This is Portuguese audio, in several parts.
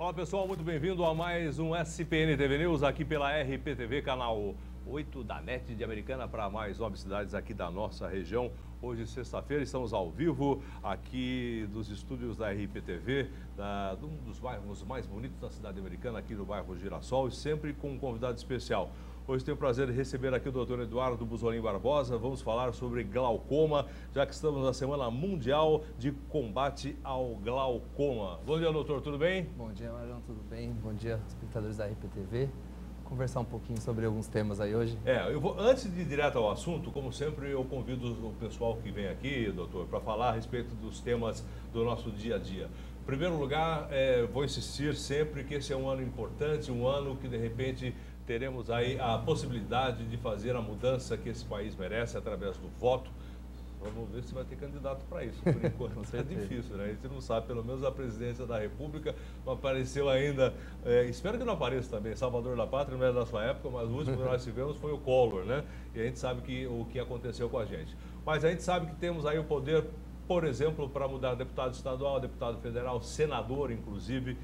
Olá pessoal, muito bem-vindo a mais um SPN TV News aqui pela RPTV, canal 8 da NET de Americana para mais 9 cidades aqui da nossa região. Hoje, sexta-feira, estamos ao vivo aqui dos estúdios da RPTV, de um dos bairros mais bonitos da cidade americana, aqui no bairro Girassol, e sempre com um convidado especial. Hoje tenho o prazer de receber aqui o Dr. Eduardo Busolin Barbosa. Vamos falar sobre glaucoma, já que estamos na Semana Mundial de Combate ao Glaucoma. Bom dia, doutor, tudo bem? Bom dia, Marlon, tudo bem? Bom dia, espectadores da RPTV. Conversar um pouquinho sobre alguns temas aí hoje. Antes de ir direto ao assunto, como sempre, eu convido o pessoal que vem aqui, doutor, para falar a respeito dos temas do nosso dia a dia. Em primeiro lugar, vou insistir sempre que esse é um ano importante, um ano que, de repente, teremos aí a possibilidade de fazer a mudança que esse país merece através do voto. Vamos ver se vai ter candidato para isso. Por enquanto é difícil, né? A gente não sabe, pelo menos a presidência da República não apareceu ainda. Espero que não apareça também. Salvador da Pátria não é da sua época, mas o último que nós tivemos foi o Collor, né? E a gente sabe o que aconteceu com a gente. Mas a gente sabe que temos aí o poder, por exemplo, para mudar deputado estadual, deputado federal, senador, inclusive,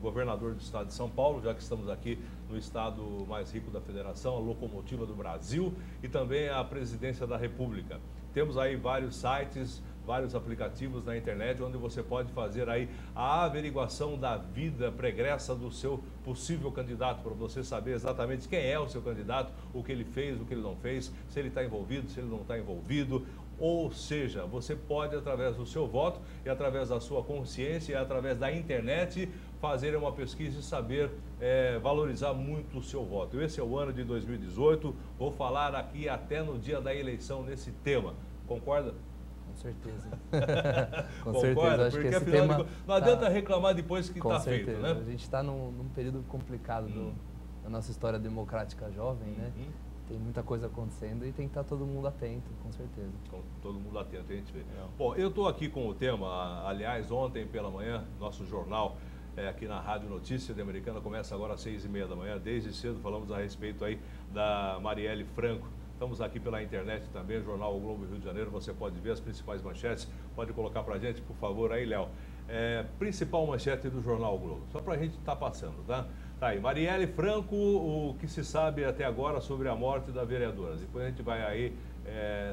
governador do estado de São Paulo, já que estamos aqui no estado mais rico da federação, a locomotiva do Brasil, e também a presidência da República. Temos aí vários sites, vários aplicativos na internet, onde você pode fazer aí a averiguação da vida pregressa do seu possível candidato, para você saber exatamente quem é o seu candidato, o que ele fez, o que ele não fez, se ele está envolvido, se ele não está envolvido. Ou seja, você pode, através do seu voto e através da sua consciência e através da internet, fazer uma pesquisa e saber valorizar muito o seu voto. Esse é o ano de 2018, vou falar aqui até no dia da eleição nesse tema. Concorda? Com certeza. Com certeza, acho porque que esse tema não adianta reclamar depois que está feito, né? A gente está num período complicado da nossa história democrática jovem, né? Tem muita coisa acontecendo e tem que estar todo mundo atento, com certeza. Todo mundo atento, a gente vê. Bom, eu estou aqui com o tema, aliás, ontem pela manhã, nosso jornal aqui na Rádio Notícia de Americana começa agora às 6h30 da manhã. Desde cedo falamos a respeito aí da Marielle Franco. Estamos aqui pela internet também, Jornal O Globo Rio de Janeiro, você pode ver as principais manchetes. Pode colocar para a gente, por favor, aí, Léo. Principal manchete do Jornal O Globo, só para a gente estar passando, tá? Tá aí, Marielle Franco, o que se sabe até agora sobre a morte da vereadora. Depois a gente vai aí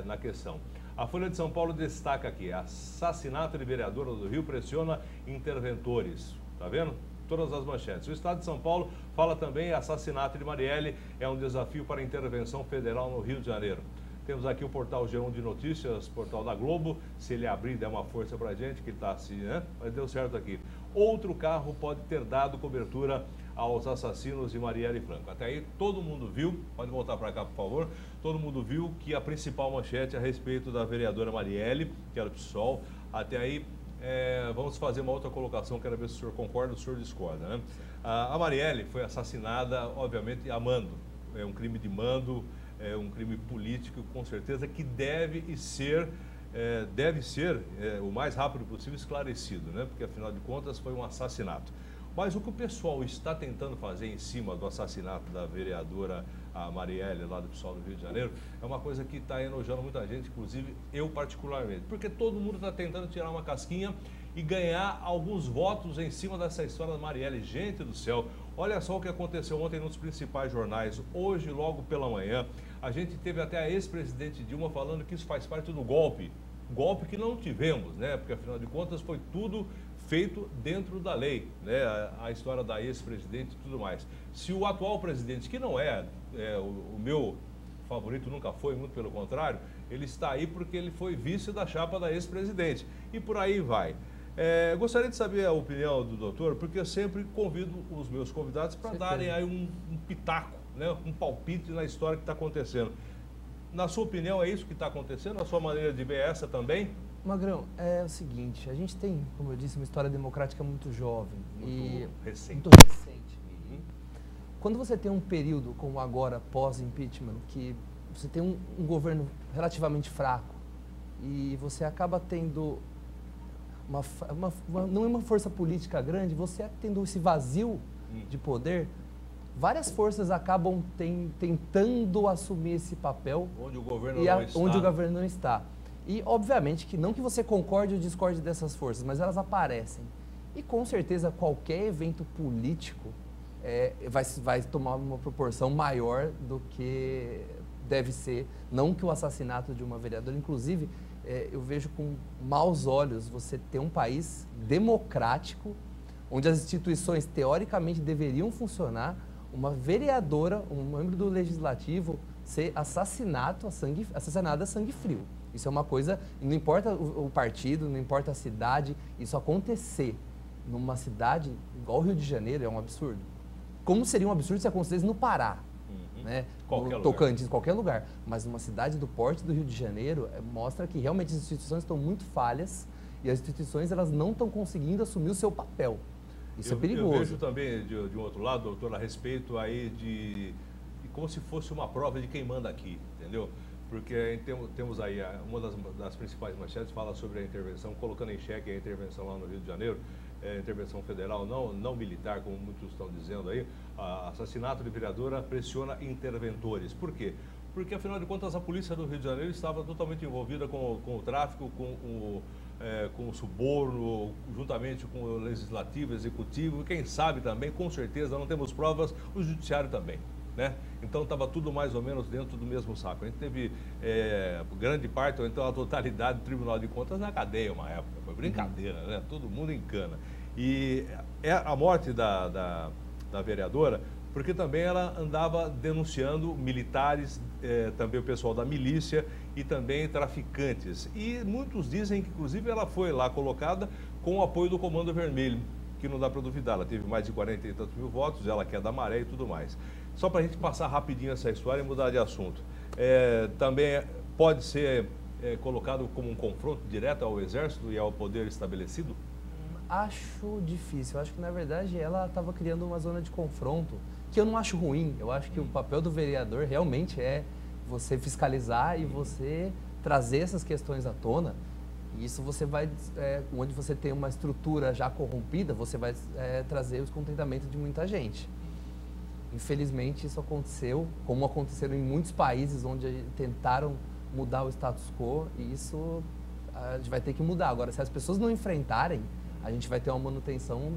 na questão. A Folha de São Paulo destaca aqui, assassinato de vereadora do Rio pressiona interventores. Tá vendo? Todas as manchetes. O Estado de São Paulo fala também, assassinato de Marielle é um desafio para a intervenção federal no Rio de Janeiro. Temos aqui o portal G1 de Notícias, portal da Globo. Se ele abrir, der uma força pra gente, que tá assim, né? Mas deu certo aqui. Outro carro pode ter dado cobertura aos assassinos de Marielle Franco. Até aí todo mundo viu, pode voltar para cá por favor, todo mundo viu que a principal manchete é a respeito da vereadora Marielle, que era do PSOL. Até aí vamos fazer uma outra colocação, quero ver se o senhor concorda ou se o senhor discorda, né? A Marielle foi assassinada, obviamente, a mando. É um crime de mando, é um crime político, com certeza, que deve ser o mais rápido possível esclarecido, né? Porque, afinal de contas, foi um assassinato. Mas o que o pessoal está tentando fazer em cima do assassinato da vereadora Marielle, lá do PSOL do Rio de Janeiro, é uma coisa que está enojando muita gente, inclusive eu particularmente. Porque todo mundo está tentando tirar uma casquinha e ganhar alguns votos em cima dessa história da Marielle. Gente do céu, olha só o que aconteceu ontem nos principais jornais. Hoje, logo pela manhã, a gente teve até a ex-presidente Dilma falando que isso faz parte do golpe. Golpe que não tivemos, né? Porque, afinal de contas, foi tudo feito dentro da lei, né? A história da ex-presidente e tudo mais. Se o atual presidente, que não o meu favorito, nunca foi, muito pelo contrário, ele está aí porque ele foi vice da chapa da ex-presidente. E por aí vai. Gostaria de saber a opinião do doutor, porque eu sempre convido os meus convidados para darem aí um pitaco, né? Um palpite na história que está acontecendo. Na sua opinião, é isso que está acontecendo? A sua maneira de ver essa também? Magrão, é o seguinte, a gente tem, como eu disse, uma história democrática muito jovem. Muito recente. Quando você tem um período como agora, pós-impeachment, que você tem um governo relativamente fraco e você acaba tendo não é uma força política grande, você tendo esse vazio de poder, várias forças acabam tentando assumir esse papel onde o governo não está. E, obviamente, que não que você concorde ou discorde dessas forças, mas elas aparecem. E com certeza qualquer evento político vai tomar uma proporção maior do que deve ser. Não que o assassinato de uma vereadora, inclusive, eu vejo com maus olhos você ter um país democrático, onde as instituições teoricamente deveriam funcionar, uma vereadora, um membro do legislativo, ser assassinada a sangue frio. Isso é uma coisa, não importa o partido, não importa a cidade, isso acontecer numa cidade igual o Rio de Janeiro é um absurdo. Como seria um absurdo se acontecesse no Pará, né? Qualquer no Tocantins, qualquer lugar. Mas numa cidade do porte do Rio de Janeiro, mostra que realmente as instituições estão muito falhas e as instituições elas não estão conseguindo assumir o seu papel. Isso é perigoso. Eu vejo também, de um outro lado, doutor, a respeito aí de como se fosse uma prova de quem manda aqui, entendeu? Porque temos aí, uma das principais manchetes fala sobre a intervenção, colocando em xeque a intervenção lá no Rio de Janeiro, intervenção federal, não militar, como muitos estão dizendo aí, assassinato de vereadora pressiona interventores. Por quê? Porque, afinal de contas, a polícia do Rio de Janeiro estava totalmente envolvida com o tráfico, com o suborno, juntamente com o legislativo, executivo, e quem sabe também, com certeza, não temos provas, o judiciário também. Né? Então estava tudo mais ou menos dentro do mesmo saco. A gente teve grande parte, ou então a totalidade do Tribunal de Contas na cadeia uma época. Foi brincadeira, né? Todo mundo em cana. E a morte da vereadora, porque também ela andava denunciando militares, também o pessoal da milícia e também traficantes. E muitos dizem que, inclusive, ela foi lá colocada com o apoio do Comando Vermelho, que não dá para duvidar. Ela teve mais de 40 e tantos mil votos, ela que é da Maré e tudo mais. Só para a gente passar rapidinho essa história e mudar de assunto. Também pode ser colocado como um confronto direto ao Exército e ao poder estabelecido? Acho difícil. Eu acho que, na verdade, ela estava criando uma zona de confronto, que eu não acho ruim. Eu acho que o papel do vereador realmente é você fiscalizar e você trazer essas questões à tona. E isso você vai, onde você tem uma estrutura já corrompida, você vai trazer o descontentamento de muita gente. Infelizmente, isso aconteceu, como aconteceram em muitos países onde tentaram mudar o status quo, e isso a gente vai ter que mudar. Agora, se as pessoas não enfrentarem, a gente vai ter uma manutenção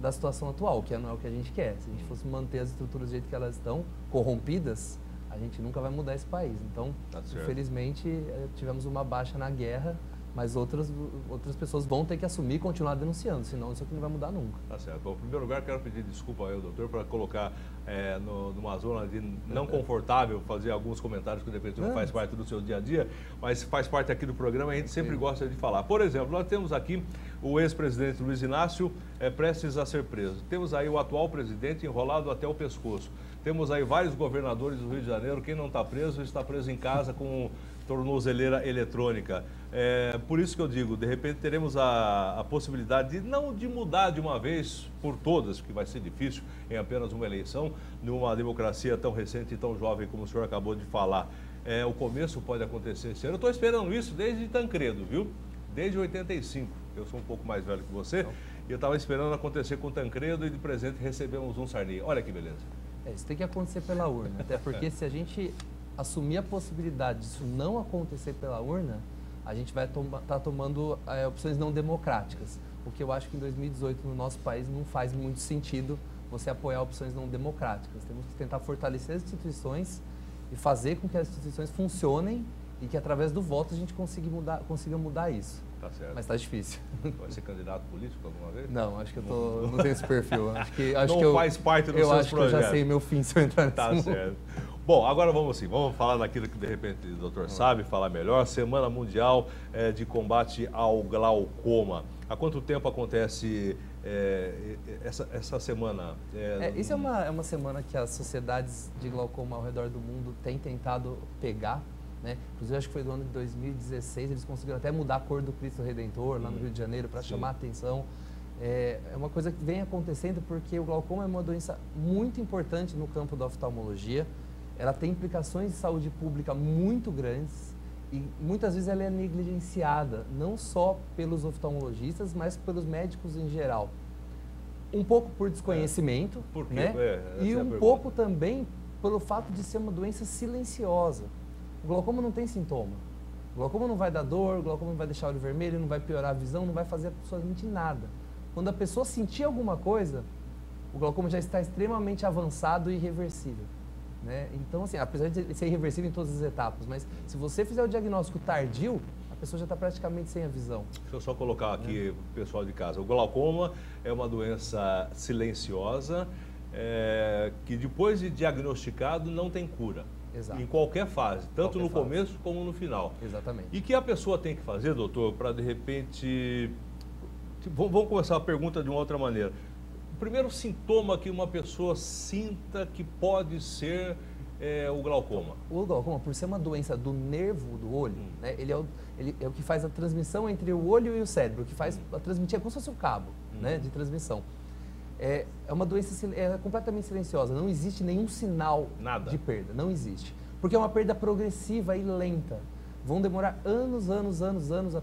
da situação atual, que não é o que a gente quer. Se a gente fosse manter as estruturas do jeito que elas estão, corrompidas, a gente nunca vai mudar esse país. Então, infelizmente, tivemos uma baixa na guerra, mas outras pessoas vão ter que assumir e continuar denunciando, senão isso aqui não vai mudar nunca. Tá certo. Bom, em primeiro lugar, quero pedir desculpa ao doutor para colocar numa zona de não confortável fazer alguns comentários que de repente não faz parte do seu dia a dia, mas faz parte aqui do programa e a gente sempre gosta de falar. Por exemplo, nós temos aqui o ex-presidente Luiz Inácio prestes a ser preso. Temos aí o atual presidente enrolado até o pescoço. Temos aí vários governadores do Rio de Janeiro. Quem não está preso em casa com tornozeleira eletrônica. Por isso que eu digo, de repente teremos a possibilidade não de mudar de uma vez por todas, porque vai ser difícil em apenas uma eleição, numa democracia tão recente e tão jovem como o senhor acabou de falar. O começo pode acontecer esse ano. Eu estou esperando isso desde Tancredo, viu? Desde 85. Eu sou um pouco mais velho que você. E eu estava esperando acontecer com Tancredo e de presente recebemos um Sarney. Olha que beleza. Isso tem que acontecer pela urna, até porque se a gente assumir a possibilidade disso não acontecer pela urna, a gente vai estar tomando opções não democráticas. O que eu acho que em 2018 no nosso país não faz muito sentido você apoiar opções não democráticas. Temos que tentar fortalecer as instituições e fazer com que as instituições funcionem e que através do voto a gente consiga mudar isso. Tá certo. Mas está difícil. Vai ser candidato político alguma vez? Não, acho que não tenho esse perfil. Não faz parte dos seus projetos. Eu acho que eu já sei meu fim se eu entrar nesse mundo. Tá certo. Bom, agora vamos falar daquilo que de repente o doutor sabe falar melhor. Semana Mundial de Combate ao Glaucoma. Há quanto tempo acontece essa semana? Isso é uma semana que as sociedades de glaucoma ao redor do mundo têm tentado pegar, né? Inclusive, acho que foi do ano de 2016, eles conseguiram até mudar a cor do Cristo Redentor lá no Rio de Janeiro para chamar a atenção. É uma coisa que vem acontecendo porque o glaucoma é uma doença muito importante no campo da oftalmologia. Ela tem implicações de saúde pública muito grandes e muitas vezes ela é negligenciada, não só pelos oftalmologistas, mas pelos médicos em geral. Um pouco por desconhecimento, né? E um pouco também pelo fato de ser uma doença silenciosa. O glaucoma não tem sintoma. O glaucoma não vai dar dor, o glaucoma não vai deixar o olho vermelho, não vai piorar a visão, não vai fazer absolutamente nada. Quando a pessoa sentir alguma coisa, o glaucoma já está extremamente avançado e irreversível. Né? Então, assim, apesar de ser irreversível em todas as etapas, mas se você fizer o diagnóstico tardio, a pessoa já está praticamente sem a visão. Deixa eu só colocar aqui para o pessoal de casa. O glaucoma é uma doença silenciosa, que depois de diagnosticado não tem cura. Exato. Em qualquer fase, tanto no começo como no final. Exatamente. E que a pessoa tem que fazer, doutor, para de repente... Vamos começar a pergunta de uma outra maneira. O primeiro sintoma que uma pessoa sinta que pode ser o glaucoma. O glaucoma, por ser uma doença do nervo do olho, né, ele é o que faz a transmissão entre o olho e o cérebro, o que faz a transmitir, é como se fosse um cabo, né, de transmissão. É uma doença completamente silenciosa, não existe nenhum sinal de perda, não existe. Porque é uma perda progressiva e lenta. Vão demorar anos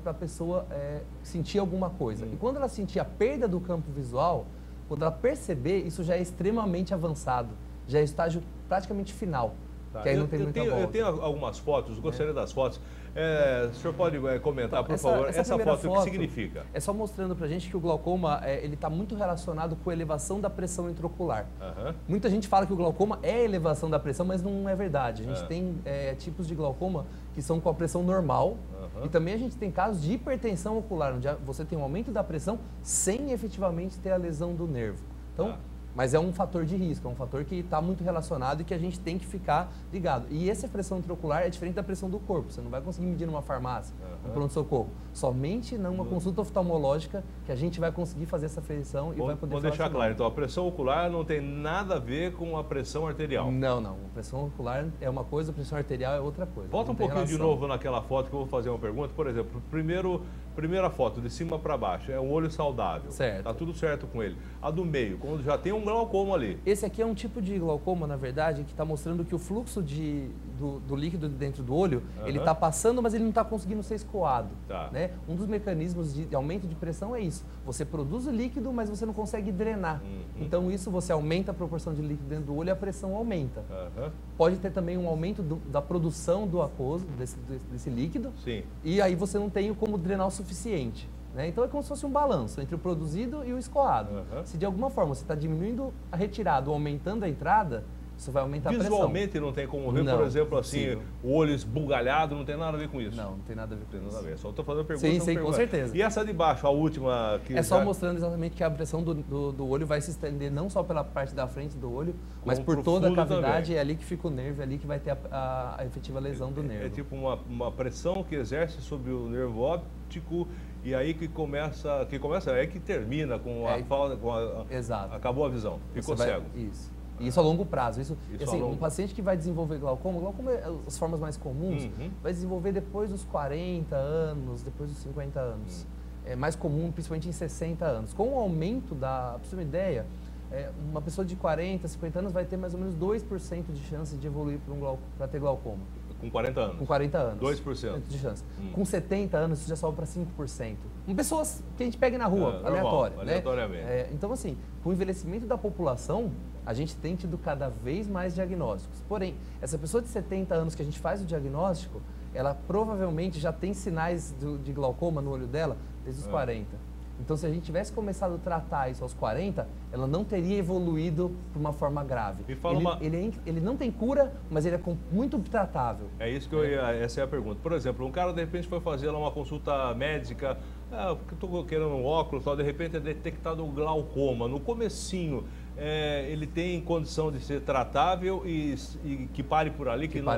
para a pessoa sentir alguma coisa. E quando ela sentir a perda do campo visual, quando ela perceber, isso já é extremamente avançado, já é estágio praticamente final, que aí não tem muita volta. Eu tenho algumas fotos, gostaria das fotos. O senhor pode comentar, por favor, essa foto, o que significa? É só mostrando pra gente que o glaucoma ele está muito relacionado com a elevação da pressão intraocular. Muita gente fala que o glaucoma é elevação da pressão, mas não é verdade. A gente tem tipos de glaucoma que são com a pressão normal, e também a gente tem casos de hipertensão ocular, onde você tem um aumento da pressão sem efetivamente ter a lesão do nervo. Então, mas é um fator de risco, é um fator que está muito relacionado e que a gente tem que ficar ligado. E essa pressão intraocular é diferente da pressão do corpo. Você não vai conseguir medir numa farmácia, no pronto-socorro. Somente numa consulta oftalmológica que a gente vai conseguir fazer essa aferição e vai poder falar. Vou deixar claro, então a pressão ocular não tem nada a ver com a pressão arterial. Não. A pressão ocular é uma coisa, a pressão arterial é outra coisa. Volta um pouquinho de novo naquela foto que eu vou fazer uma pergunta. Por exemplo, primeira foto, de cima para baixo, é um olho saudável. Certo. Está tudo certo com ele. A do meio, quando já tem um glaucoma ali. Esse aqui é um tipo de glaucoma, na verdade, que está mostrando que o fluxo do líquido dentro do olho, ele está passando, mas ele não está conseguindo ser escoado. Né? Um dos mecanismos de aumento de pressão é isso. Você produz o líquido, mas você não consegue drenar. Então, isso você aumenta a proporção de líquido dentro do olho e a pressão aumenta. Pode ter também um aumento da produção do aquoso, desse líquido. Sim. E aí você não tem como drenar o suficiente. Né? Então é como se fosse um balanço entre o produzido e o escoado. Se de alguma forma você está diminuindo a retirada ou aumentando a entrada, isso vai aumentar a pressão. Visualmente não tem como ver, por exemplo, assim, o olho esbugalhado, não tem nada a ver com isso. Não tem nada a ver com isso. Só estou fazendo pergunta. Sim, com certeza. E essa de baixo, a última? Só mostrando exatamente que a pressão do olho vai se estender não só pela parte da frente do olho, mas por toda a cavidade, também. É ali que fica o nervo, é ali que vai ter a efetiva lesão do nervo. É tipo uma pressão que exerce sobre o nervo óptico. E aí que começa, é que termina com a falta, exato. Acabou a visão, ficou cego. Isso. E isso a longo prazo. Assim, um paciente que vai desenvolver glaucoma as formas mais comuns, vai desenvolver depois dos 40 anos, depois dos 50 anos. É mais comum, principalmente em 60 anos. Com o aumento pra você ter uma ideia, uma pessoa de 40, 50 anos vai ter mais ou menos 2% de chance de evoluir para ter glaucoma. Com 40 anos? Com 40 anos. 2% de chance. Com 70 anos, isso já sobe para 5%. Com pessoas que a gente pega na rua, aleatoriamente. Né? Então, assim, com o envelhecimento da população, a gente tem tido cada vez mais diagnósticos. Porém, essa pessoa de 70 anos que a gente faz o diagnóstico, ela provavelmente já tem sinais de glaucoma no olho dela desde os 40. Então, se a gente tivesse começado a tratar isso aos 40, ela não teria evoluído para uma forma grave. Ele não tem cura, mas ele é muito tratável. É isso que essa é a pergunta. Por exemplo, um cara de repente foi fazer lá uma consulta médica, porque estou querendo um óculos, de repente é detectado um glaucoma. No comecinho, ele tem condição de ser tratável e que pare por ali, que não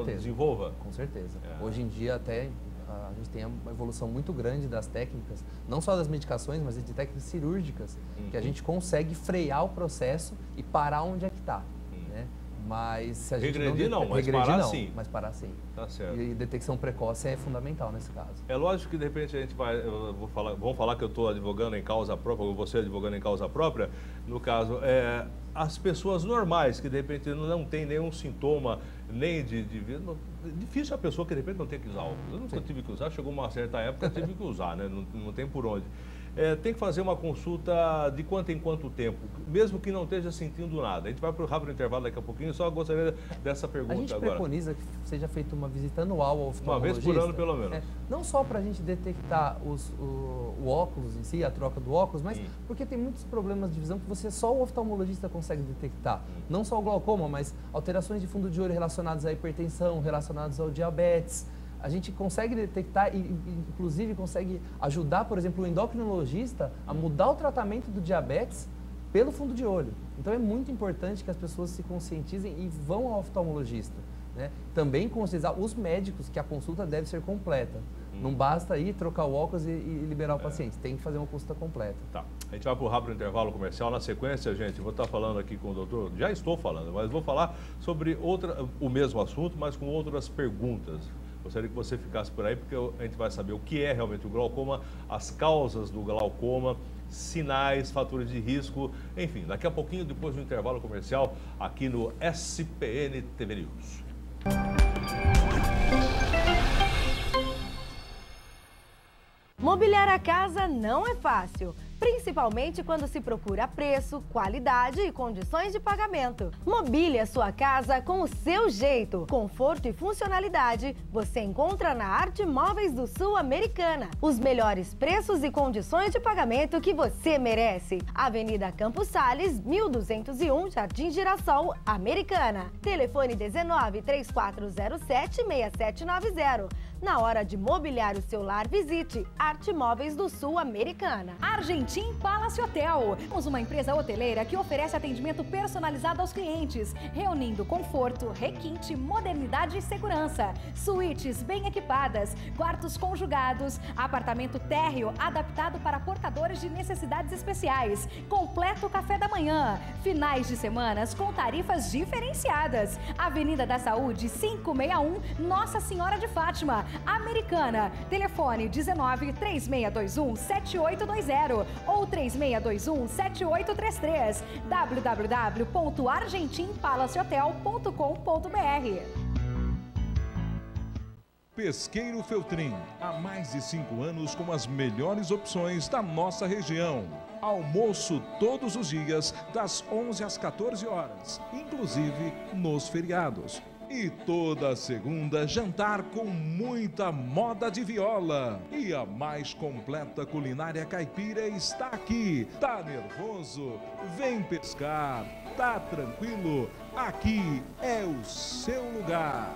desenvolva? Com certeza. Hoje em dia até a gente tem uma evolução muito grande das técnicas, não só das medicações, mas de técnicas cirúrgicas, que a gente consegue frear o processo e parar onde é que está. Né? Mas se a gente mas parar sim. Tá certo. E detecção precoce é fundamental nesse caso. É lógico que de repente a gente vamos falar que eu estou advogando em causa própria, ou você advogando em causa própria, no caso, as pessoas normais que de repente não tem nenhum sintoma, nem difícil a pessoa que de repente não tem que usar óculos. Eu nunca tive que usar, chegou uma certa época tive que usar, né? Não tem por onde. tem que fazer uma consulta de quanto em quanto tempo, mesmo que não esteja sentindo nada. A gente vai para o rápido intervalo daqui a pouquinho, só gostaria dessa pergunta agora. A gente preconiza que seja feita uma visita anual ao oftalmologista. Uma vez por ano, pelo menos. Não só para a gente detectar o óculos em si, a troca do óculos, mas porque tem muitos problemas de visão que só o oftalmologista consegue detectar. Não só o glaucoma, mas alterações de fundo de olho relacionadas à hipertensão, relacionadas ao diabetes. A gente consegue detectar e, inclusive, consegue ajudar, por exemplo, o endocrinologista a mudar o tratamento do diabetes pelo fundo de olho. Então, é muito importante que as pessoas se conscientizem e vão ao oftalmologista, né? Também conscientizar os médicos que a consulta deve ser completa. Não basta ir trocar o óculos e liberar o paciente, tem que fazer uma consulta completa. Tá. A gente vai para o rápido intervalo comercial. Na sequência, gente, vou estar falando aqui com o doutor, já estou falando, mas vou falar sobre o mesmo assunto, mas com outras perguntas. Gostaria que você ficasse por aí, porque a gente vai saber o que é realmente o glaucoma, as causas do glaucoma, sinais, fatores de risco, enfim, daqui a pouquinho, depois do intervalo comercial, aqui no SPN TV News. Mobiliar a casa não é fácil, principalmente quando se procura preço, qualidade e condições de pagamento. Mobile a sua casa com o seu jeito. Conforto e funcionalidade você encontra na Arte Móveis do Sul Americana. Os melhores preços e condições de pagamento que você merece. Avenida Campos Sales, 1201, Jardim Girassol, Americana. Telefone 19-3407-6790. Na hora de mobiliar o seu lar, visite Arte Móveis do Sul Americana. Argentim Palace Hotel. Somos uma empresa hoteleira que oferece atendimento personalizado aos clientes, reunindo conforto, requinte, modernidade e segurança. Suítes bem equipadas, quartos conjugados, apartamento térreo adaptado para portadores de necessidades especiais, completo café da manhã, finais de semanas com tarifas diferenciadas. Avenida da Saúde, 561, Nossa Senhora de Fátima, Americana. Telefone 19-3621-7820 ou 3621-7833. www.argentimpalacehotel.com.br. Pesqueiro Feltrin, há mais de 5 anos com as melhores opções da nossa região. Almoço todos os dias, das 11 às 14 horas, inclusive nos feriados. E toda segunda, jantar com muita moda de viola. E a mais completa culinária caipira está aqui. Tá nervoso? Vem pescar. Tá tranquilo? Aqui é o seu lugar.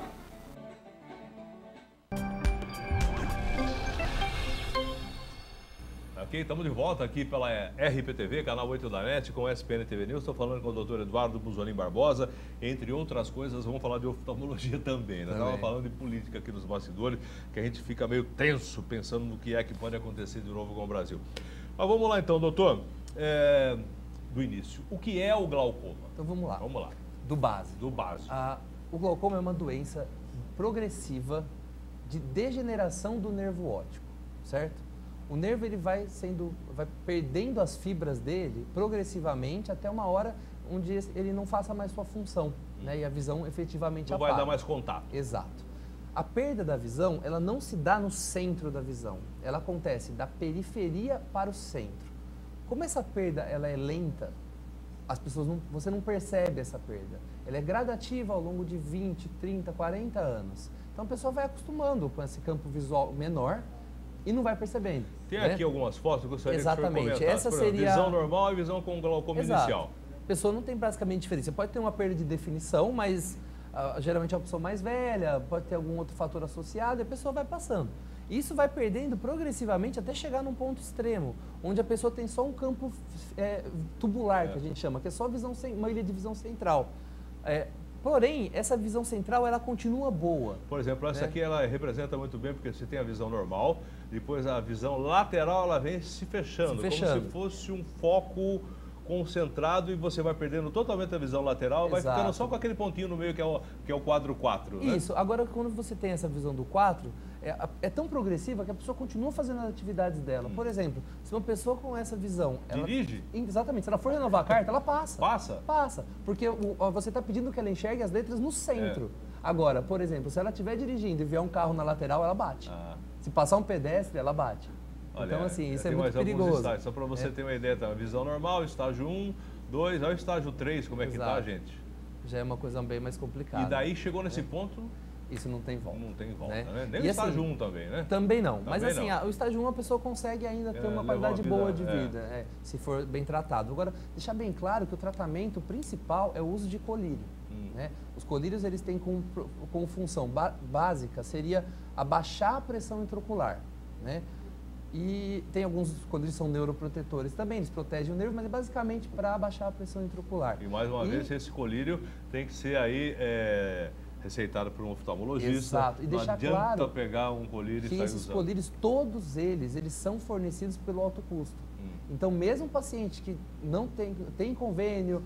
Ok, estamos de volta aqui pela RPTV, canal 8 da NET, com o SPN TV News. Estou falando com o doutor Eduardo Busolim Barbosa. Entre outras coisas, vamos falar de oftalmologia também, né? Estava falando de política aqui nos bastidores, que a gente fica meio tenso pensando no que é que pode acontecer de novo com o Brasil. Mas vamos lá então, doutor, do início. O que é o glaucoma? Então vamos lá. Vamos lá. Do básico. Do básico. O glaucoma é uma doença progressiva de degeneração do nervo óptico, certo? O nervo ele vai perdendo as fibras dele progressivamente até uma hora onde ele não faça mais sua função, né? E a visão efetivamente apaga. Não vai dar mais contato. Exato. A perda da visão, ela não se dá no centro da visão. Ela acontece da periferia para o centro. Como essa perda ela é lenta, você não percebe essa perda. Ela é gradativa ao longo de 20, 30, 40 anos. Então a pessoa vai acostumando com esse campo visual menor e não vai percebendo. Tem aqui algumas fotos, eu gostaria Exatamente. Que o senhor comentasse. Essa seria visão normal e visão com glaucoma inicial. A pessoa não tem basicamente diferença. Você pode ter uma perda de definição, mas geralmente é uma pessoa mais velha, pode ter algum outro fator associado e a pessoa vai passando. Isso vai perdendo progressivamente até chegar num ponto extremo, onde a pessoa tem só um campo tubular, que a gente chama, que é só uma ilha de visão central. Porém, essa visão central, ela continua boa. Por exemplo, essa aqui ela representa muito bem, porque você tem a visão normal, depois a visão lateral, ela vem se fechando. Como se fosse um foco concentrado e você vai perdendo totalmente a visão lateral, vai ficando só com aquele pontinho no meio que é o quadro 4. Né? Isso. Agora, quando você tem essa visão do 4, é tão progressiva que a pessoa continua fazendo as atividades dela. Por exemplo, se uma pessoa com essa visão... Dirige? Exatamente. Se ela for renovar a carta, ela passa. Passa? Passa. Porque você está pedindo que ela enxergue as letras no centro. Agora, por exemplo, se ela estiver dirigindo e vier um carro na lateral, ela bate. Se passar um pedestre, ela bate. Então, assim, isso é tem muito mais perigoso. Estágios, só para você ter uma ideia, tá? Visão normal, estágio 1, 2, aí o estágio 3, como é que tá, gente? Já é uma coisa bem mais complicada. E daí chegou nesse ponto... Isso não tem volta. Não tem volta, né? Nem e o estágio 1 também, né? Também não. Também mas assim, não. O estágio 1 a pessoa consegue ainda ter uma qualidade boa de vida, se for bem tratado. Agora, deixar bem claro que o tratamento principal é o uso de colírio. Né? Os colírios, eles têm como função básica, seria abaixar a pressão intraocular, né? E tem alguns colírios que são neuroprotetores também, eles protegem o nervo, mas é basicamente para abaixar a pressão intraocular. E mais uma vez, esse colírio tem que ser aí receitado por um oftalmologista. Exato. E deixar claro pegar um colírio e que sair esses usando. colírios, todos eles são fornecidos pelo alto custo. Então, mesmo um paciente que não tem convênio,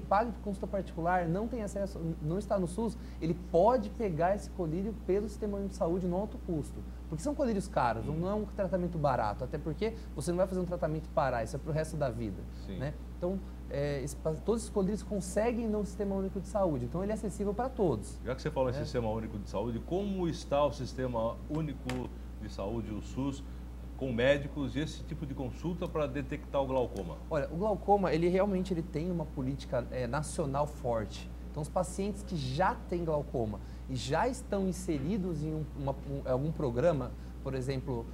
paga consulta particular, não tem acesso, não está no SUS, ele pode pegar esse colírio pelo Sistema Único de Saúde no alto custo. Porque são colírios caros, não é um tratamento barato, até porque você não vai fazer um tratamento e parar, isso é para o resto da vida. Né? Então, todos esses colírios conseguem no Sistema Único de Saúde, então ele é acessível para todos. Já que você falou em Sistema Único de Saúde, como está o Sistema Único de Saúde, o SUS, com médicos e esse tipo de consulta para detectar o glaucoma? Olha, o glaucoma, ele realmente tem uma política nacional forte. Então, os pacientes que já têm glaucoma e já estão inseridos em algum programa, por exemplo,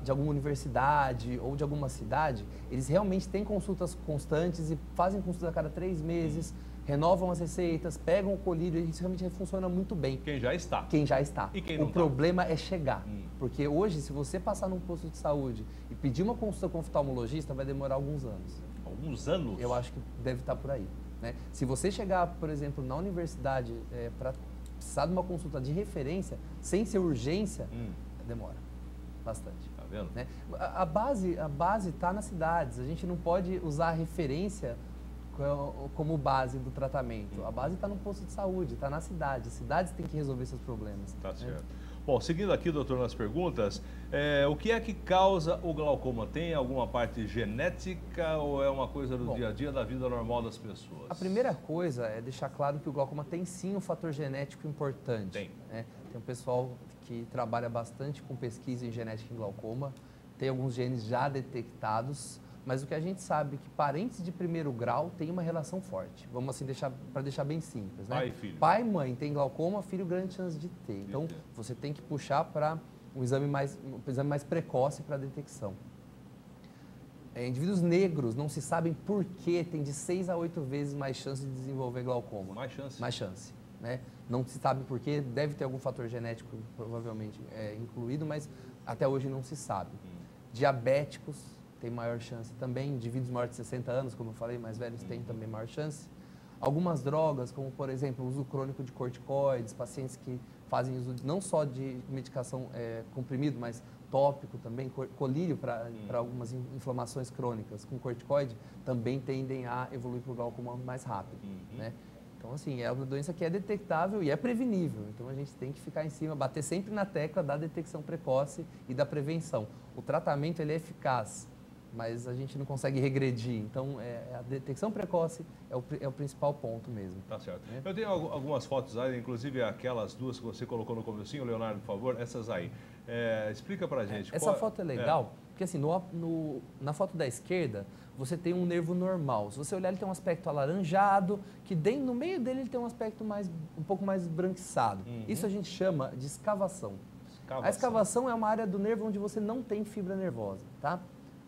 de alguma universidade ou de alguma cidade, eles realmente têm consultas constantes e fazem consulta a cada 3 meses, renovam as receitas, pegam o colírio e isso realmente funciona muito bem. Quem já está. Quem já está. E quem não o problema é chegar. Porque hoje, se você passar num posto de saúde e pedir uma consulta com um oftalmologista, vai demorar alguns anos. Alguns anos? Eu acho que deve estar por aí. Né? Se você chegar, por exemplo, na universidade para precisar de uma consulta de referência, sem ser urgência, demora bastante. Tá vendo? Né? A base está nas cidades. A gente não pode usar a referência como base do tratamento. A base está no posto de saúde, está na cidade. As cidades têm que resolver seus problemas. Tá certo. Bom, seguindo aqui, doutor, nas perguntas, o que é que causa o glaucoma? Tem alguma parte genética ou é uma coisa do dia a dia da vida normal das pessoas? A primeira coisa é deixar claro que o glaucoma tem sim um fator genético importante. Tem. Né? Tem um pessoal que trabalha bastante com pesquisa em genética em glaucoma, tem alguns genes já detectados, mas o que a gente sabe é que parentes de primeiro grau têm uma relação forte. Vamos assim para deixar bem simples, né? Pai e filho. Pai e mãe tem glaucoma, filho grande chance de ter. Então, você tem que puxar para um exame mais precoce para detecção. Indivíduos negros não se sabem por que tem de 6 a 8 vezes mais chance de desenvolver glaucoma. Mais chance? Mais chance. Né? Não se sabe por que, deve ter algum fator genético provavelmente incluído, mas até hoje não se sabe. Diabéticos tem maior chance também, indivíduos maiores de 60 anos, como eu falei, mais velhos têm também maior chance. Algumas drogas, como por exemplo o uso crônico de corticoides, pacientes que fazem uso não só de medicação comprimido, mas tópico também, colírio para algumas inflamações crônicas com corticoide, também tendem a evoluir para o glaucoma mais rápido. Né? Então, assim, é uma doença que é detectável e é prevenível. Então, a gente tem que ficar em cima, bater sempre na tecla da detecção precoce e da prevenção. O tratamento, ele é eficaz, mas a gente não consegue regredir. Então, a detecção precoce é o principal ponto mesmo. Tá certo. Eu tenho algumas fotos aí, inclusive aquelas duas que você colocou no comecinho, Leonardo, por favor, essas aí. Explica pra gente. Essa foto é legal, porque assim, na foto da esquerda, você tem um nervo normal. Se você olhar, ele tem um aspecto alaranjado, que no meio dele ele tem um aspecto um pouco mais branquiçado. Isso a gente chama de escavação. A escavação é uma área do nervo onde você não tem fibra nervosa, tá?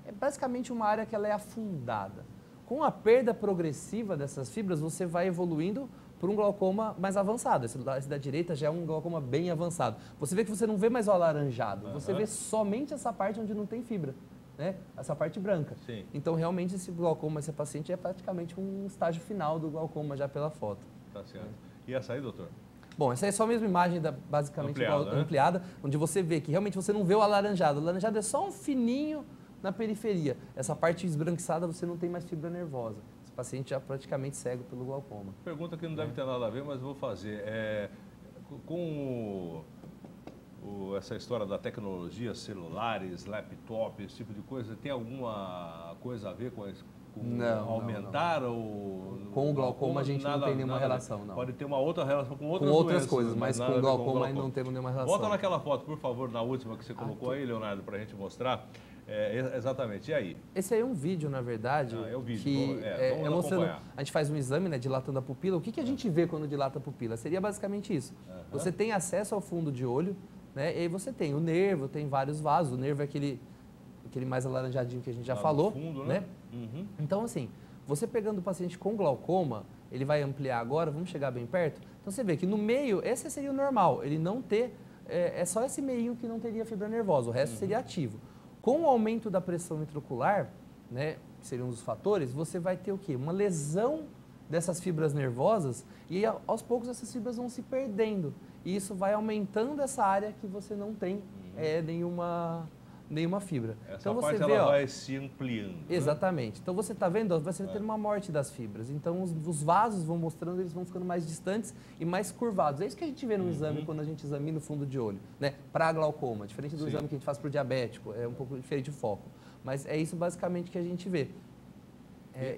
É basicamente uma área que ela é afundada. Com a perda progressiva dessas fibras, você vai evoluindo por um glaucoma mais avançado. Esse da direita já é um glaucoma bem avançado. Você vê que você não vê mais o alaranjado, você vê somente essa parte onde não tem fibra, né? Essa parte branca. Sim. Então, realmente, esse glaucoma, esse paciente é praticamente um estágio final do glaucoma já pela foto. Tá certo. E essa aí, doutor? Bom, essa é só a mesma imagem, basicamente ampliada, onde você vê que realmente você não vê o alaranjado. O alaranjado é só um fininho na periferia. Essa parte esbranquiçada você não tem mais fibra nervosa. Esse paciente já praticamente cego pelo glaucoma. Pergunta que não deve ter nada a ver, mas vou fazer. Com essa história da tecnologia, celulares, laptops, esse tipo de coisa, tem alguma coisa a ver com isso? Não, aumentar não. ou... Com o glaucoma a gente não tem nenhuma relação, não. Pode ter uma outra relação com outras outras doenças, coisas, mas com o glaucoma não temos nenhuma relação. Volta naquela foto, por favor, na última que você colocou aí, Leonardo, para a gente mostrar. Exatamente, e aí? Esse aí é um vídeo, na verdade, é o vídeo. que vamos mostrando, a gente faz um exame, né, dilatando a pupila. O que a gente vê quando dilata a pupila? Seria basicamente isso. Você tem acesso ao fundo de olho, né, e aí você tem o nervo, tem vários vasos. O nervo é aquele mais alaranjadinho que a gente já falou. Fundo, né? Então, assim, você pegando o paciente com glaucoma, ele vai ampliar agora, vamos chegar bem perto. Então, você vê que no meio, esse seria o normal, ele não ter, é só esse meio que não teria fibra nervosa, o resto seria ativo. Com o aumento da pressão intraocular, né, que seria um dos fatores, você vai ter o quê? Uma lesão dessas fibras nervosas e aos poucos essas fibras vão se perdendo. E isso vai aumentando essa área que você não tem nenhuma fibra. Essa então parte você vê, ela vai se ampliando. Exatamente. Né? Então você está vendo, você vai ter uma morte das fibras. Então os vasos vão mostrando, eles vão ficando mais distantes e mais curvados. É isso que a gente vê no exame quando a gente examina o fundo de olho, né? Para glaucoma, diferente do exame que a gente faz para o diabético, é um pouco diferente de foco. Mas é isso basicamente que a gente vê.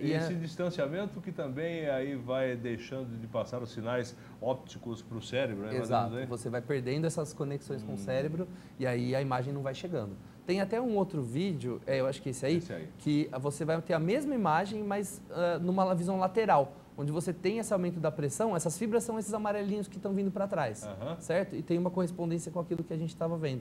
E esse distanciamento que também aí vai deixando de passar os sinais ópticos para o cérebro, né? Exato, você vai perdendo essas conexões com o cérebro e aí a imagem não vai chegando. Tem até um outro vídeo, eu acho que esse aí, que você vai ter a mesma imagem, mas numa visão lateral, onde você tem esse aumento da pressão, essas fibras são esses amarelinhos que estão vindo para trás, certo? E tem uma correspondência com aquilo que a gente estava vendo.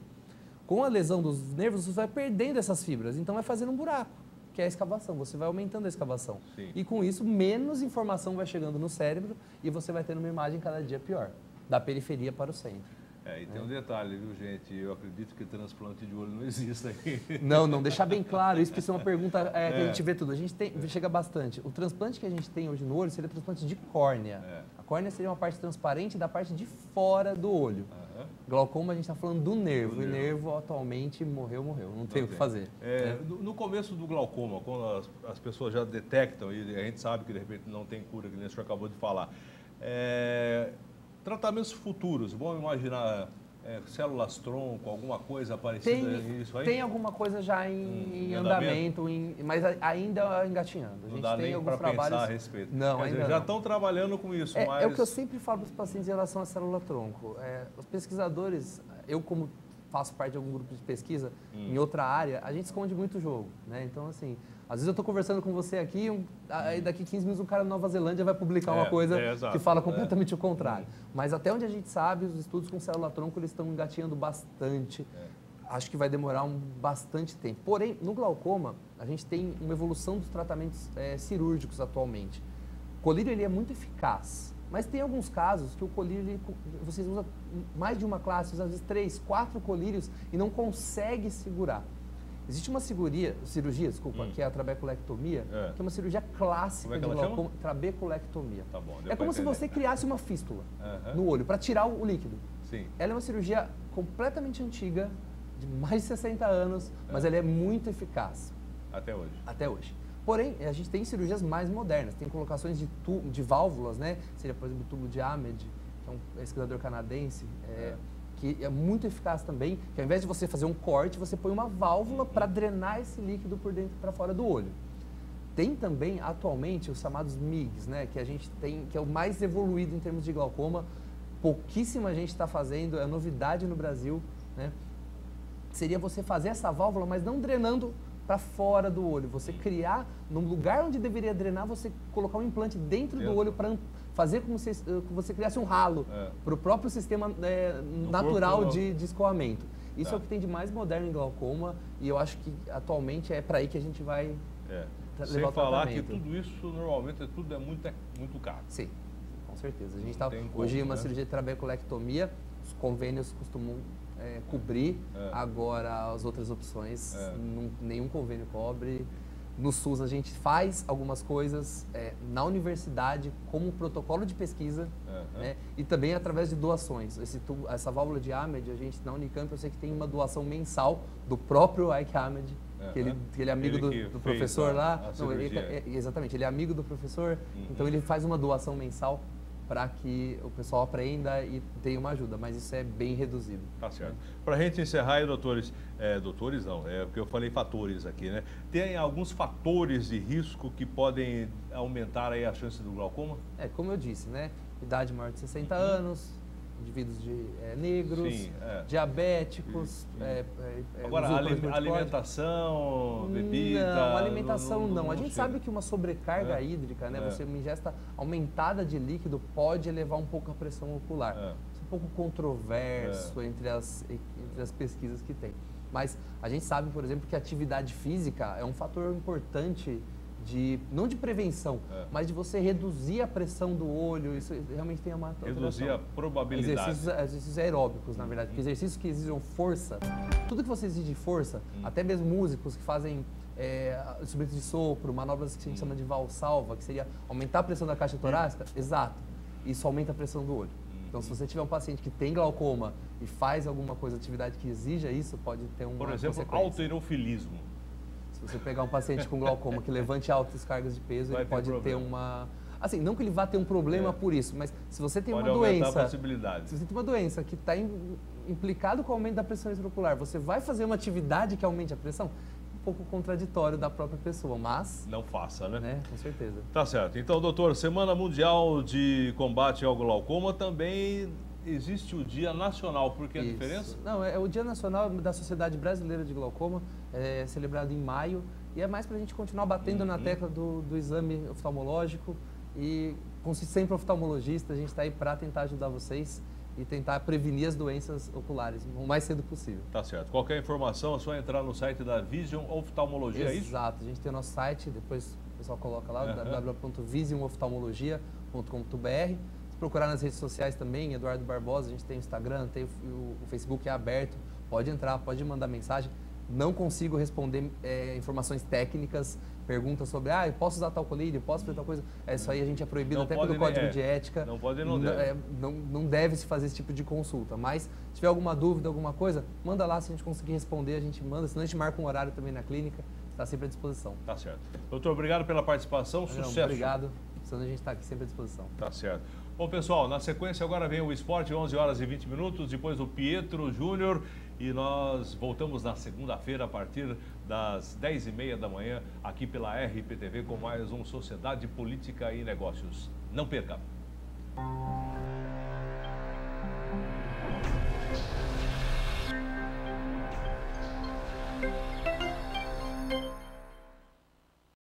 Com a lesão dos nervos, você vai perdendo essas fibras, então vai fazendo um buraco, que é a escavação, você vai aumentando a escavação. Sim. E com isso, menos informação vai chegando no cérebro e você vai tendo uma imagem cada dia pior, da periferia para o centro. E tem um detalhe, viu, gente? Eu acredito que transplante de olho não existe aí. Não, deixar bem claro, isso é uma pergunta que a gente vê tudo. A gente chega bastante. O transplante que a gente tem hoje no olho seria transplante de córnea. A córnea seria uma parte transparente da parte de fora do olho. Glaucoma, a gente está falando do nervo. E nervo atualmente morreu. Não tem o que fazer. No começo do glaucoma, quando as pessoas já detectam, e a gente sabe que de repente não tem cura, que nem o senhor acabou de falar, tratamentos futuros, vamos imaginar células tronco, alguma coisa parecida nisso aí? Tem alguma coisa já em andamento, mas ainda engatinhando. A gente não dá tem nem para pensar a respeito. Não, ainda dizer, já estão trabalhando com isso. Mas... É o que eu sempre falo para os pacientes em relação à célula tronco. Os pesquisadores, eu como faço parte de algum grupo de pesquisa em outra área, a gente esconde muito o jogo, né? Então, assim, às vezes eu estou conversando com você aqui, aí daqui 15 minutos um cara da Nova Zelândia vai publicar uma coisa que fala completamente o contrário. Mas até onde a gente sabe, os estudos com célula-tronco, eles estão engatinhando bastante. Acho que vai demorar bastante tempo. Porém, no glaucoma, a gente tem uma evolução dos tratamentos cirúrgicos atualmente. O colírio ele é muito eficaz, mas tem alguns casos que o colírio, vocês usam mais de uma classe, às vezes 3, 4 colírios e não consegue segurar. Existe uma cirurgia, que é a trabeculectomia, que é uma cirurgia clássica de glaucoma, trabeculectomia. Tá bom, é como se você criasse uma fístula no olho para tirar o líquido. Sim. Ela é uma cirurgia completamente antiga, de mais de 60 anos, mas ela é muito eficaz. Até hoje. Até hoje. Porém, a gente tem cirurgias mais modernas, tem colocações de válvulas, né? Seria, por exemplo, o tubo de Ahmed, que é um pesquisador canadense, que é muito eficaz também, que ao invés de você fazer um corte, você põe uma válvula para drenar esse líquido por dentro para fora do olho. Tem também, atualmente, os chamados MIGs, né? Que a gente tem, que é o mais evoluído em termos de glaucoma. Pouquíssima gente está fazendo, é novidade no Brasil, né? Seria você fazer essa válvula, mas não drenando para fora do olho. Você criar, num lugar onde deveria drenar, você colocar um implante dentro do olho para fazer como se você criasse um ralo para o próprio sistema natural de escoamento. Isso é o que tem de mais moderno em glaucoma e eu acho que atualmente é para aí que a gente vai levar Sem o falar que tudo isso normalmente é muito caro. Sim, com certeza. A gente está hoje uma cirurgia de trabeculectomia, os convênios costumam cobrir, agora as outras opções nenhum convênio cobre. No SUS a gente faz algumas coisas na universidade como um protocolo de pesquisa né, e também através de doações. Essa válvula de Ahmed, a gente na Unicamp eu sei que tem uma doação mensal do próprio Ike Ahmed, que ele é amigo do professor lá. Não, exatamente, ele é amigo do professor, então ele faz uma doação mensal. para que o pessoal aprenda e tenha uma ajuda, mas isso é bem reduzido. Tá certo. Para a gente encerrar aí, doutores, doutores não, porque eu falei fatores aqui, né? Tem alguns fatores de risco que podem aumentar aí a chance do glaucoma? Como eu disse, né? Idade maior de 60 anos, indivíduos negros, Sim, diabéticos. Agora, alimentação, bebida... Não, alimentação não. A gente sabe que uma sobrecarga hídrica, né? Você uma ingesta aumentada de líquido pode elevar um pouco a pressão ocular. Isso é um pouco controverso entre as pesquisas que tem. Mas a gente sabe, por exemplo, que a atividade física é um fator importante não de prevenção, mas de você reduzir a pressão do olho, isso realmente tem uma alteração. Reduzir a probabilidade. Exercícios aeróbicos, na verdade, porque exercícios que exigem força, tudo que você exige força, até mesmo músicos que fazem instrumentos de sopro, manobras que a gente chama de valsalva, que seria aumentar a pressão da caixa torácica, exato, isso aumenta a pressão do olho. Então, se você tiver um paciente que tem glaucoma e faz alguma coisa, atividade que exija isso, pode ter uma consequência. Por exemplo, halterofilismo. Se você pegar um paciente com glaucoma que levante altas cargas de peso, ele pode ter uma... Assim, não que ele vá ter um problema por isso, mas se você tem uma doença... A possibilidade. Se você tem uma doença que está implicado com o aumento da pressão extraocular, você vai fazer uma atividade que aumente a pressão? Um pouco contraditório da própria pessoa, mas... Não faça, né? Com certeza. Tá certo. Então, doutor, Semana Mundial de Combate ao Glaucoma também... Existe o Dia Nacional, por que a diferença? Não, é o Dia Nacional da Sociedade Brasileira de Glaucoma, é celebrado em maio, e é mais para a gente continuar batendo na tecla do exame oftalmológico, e sempre oftalmologista, a gente está aí para tentar ajudar vocês e tentar prevenir as doenças oculares o mais cedo possível. Tá certo. Qualquer informação é só entrar no site da Vision Oftalmologia, é isso? Exato, a gente tem o nosso site, depois o pessoal coloca lá, www.visionoftalmologia.com.br. Procurar nas redes sociais também, Eduardo Barbosa, a gente tem o Instagram, tem o Facebook é aberto, pode entrar, pode mandar mensagem. Não consigo responder informações técnicas, perguntas sobre, eu posso usar tal colírio, posso fazer tal coisa. Isso aí a gente é proibido até pelo Código de Ética. Não pode, não deve. Não deve se fazer esse tipo de consulta, mas se tiver alguma dúvida, alguma coisa, manda lá, se a gente conseguir responder, a gente manda, senão a gente marca um horário também na clínica, está sempre à disposição. Tá certo. Doutor, obrigado pela participação, sucesso. Obrigado, a gente está aqui sempre à disposição. Tá certo. Bom, pessoal, na sequência agora vem o esporte, 11 horas e 20 minutos, depois o Pietro Júnior, e nós voltamos na segunda-feira a partir das 10h30 da manhã, aqui pela RPTV, com mais um Sociedade, Política e Negócios. Não perca!